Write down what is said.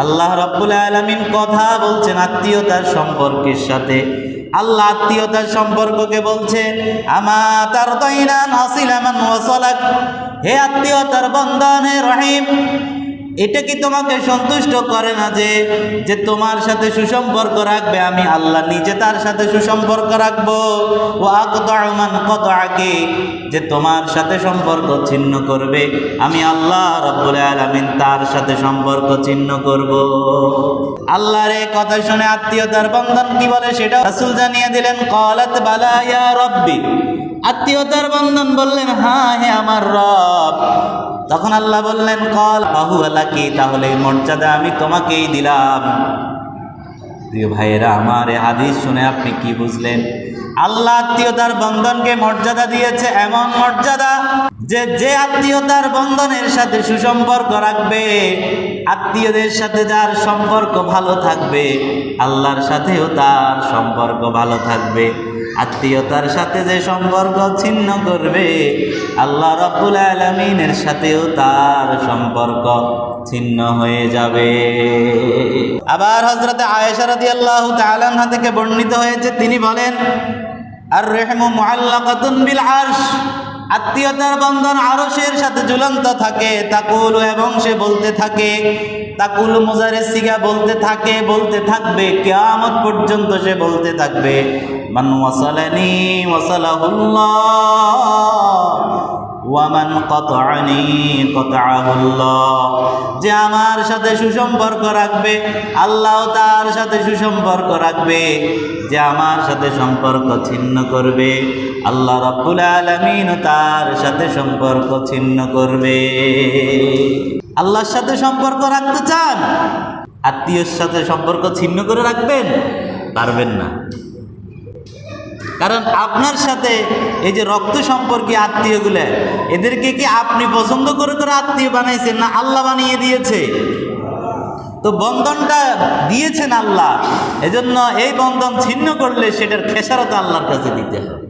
আল্লাহ রাব্বুল আলামিন কথা বলছেন আত্মীয়তার সম্পর্কের সাথে। আল্লাহ আত্মীয়তার সম্পর্ককে বলছে আমা তারদাইনা নাসিলা মান ওয়াসালাক, হে আত্মীয়তার বন্ধন হে রহিম, এটা কি তোমাকে সন্তুষ্ট করে না যে তোমার সাথে সুসম্পর্ক রাখবে? আমি আল্লাহ নিজে তার সাথে সুসম্পর্ক রাখবো। ওয়া আকতাউ মান কতাআকি, যে তোমার সাথে সম্পর্ক ছিন্ন করবে আমি আল্লাহ রাব্বুল আলামিন তার সাথে সম্পর্ক ছিন্ন করব। আল্লাহর এই কথা শুনে আত্মীয়তার বন্ধন কি বলে সেটা রাসূল জানিয়ে দিলেন। ক্বালাত বালা ইয়া রাব্বি, আত্মীয়তার বন্ধন বললেন হ্যাঁ হে আমার রব। তখন আল্লাহ বললেন কল বাহু আলাকি, তাহলে এই মর্যাদা আমি তোমাকেই দিলাম। প্রিয় ভাইয়েরা আমার, এই হাদিস শুনে আপনি কি বুঝলেন? আল্লাহ আত্মীয়তার বন্ধনকে মর্যাদা দিয়েছে, এমন মর্যাদা যে আত্মীয়তার বন্ধনের সাথে সুসম্পর্ক রাখবে, আত্মীয়দের সাথে যার সম্পর্ক ভালো থাকবে আল্লাহর সাথেও তার সম্পর্ক ভালো থাকবে। আত্মীয়তার সাথে যে সম্পর্ক ছিন্ন করবে আল্লাহ রাব্বুল আলামিনের সাথেও তার সম্পর্ক ছিন্ন হয়ে যাবে। আবার হযরতে আয়েশা রাদিয়াল্লাহু তাআলা আনহা থেকে বর্ণিত হয়েছে, তিনি বলেন আর রেহমু মুআল্লাকাতুন বিল আরশ, আত্মীয়তার বন্ধন আরশের সাথে ঝুলন্ত থাকে। তাকুলু, এবং সে বলতে থাকে, তাকুলু মুজারের সিগা, বলতে থাকবে কিয়ামত পর্যন্ত সে বলতে থাকবে মান ওয়াসালানি ওয়াসালাহুল্লাহ ওয়া মান কাতাআনি কাতাআহুল্লাহ, যে আমার সাথে সুসম্পর্ক রাখবে আল্লাহ তার সাথে সুসম্পর্ক রাখবে, যে আমার সাথে সম্পর্ক ছিন্ন করবে আল্লাহ রাব্বুল আলামিন তার সাথে সম্পর্ক ছিন্ন করবে। আল্লাহর সাথে সম্পর্ক রাখতে চান, আত্মীয়র সাথে সম্পর্ক ছিন্ন করে রাখবেন? পারবেন না। কারণ আপনার সাথে এই যে রক্ত সম্পর্কে আত্মীয়গুলো, এদেরকে কি আপনি পছন্দ করে আত্মীয় বানাইছেন না আল্লাহ বানিয়ে দিয়েছে? তো বন্ধনটা দিয়েছেন আল্লাহ, এজন্য এই বন্ধন ছিন্ন করলে সেটার খেসারত আল্লাহর কাছে দিতে হবে।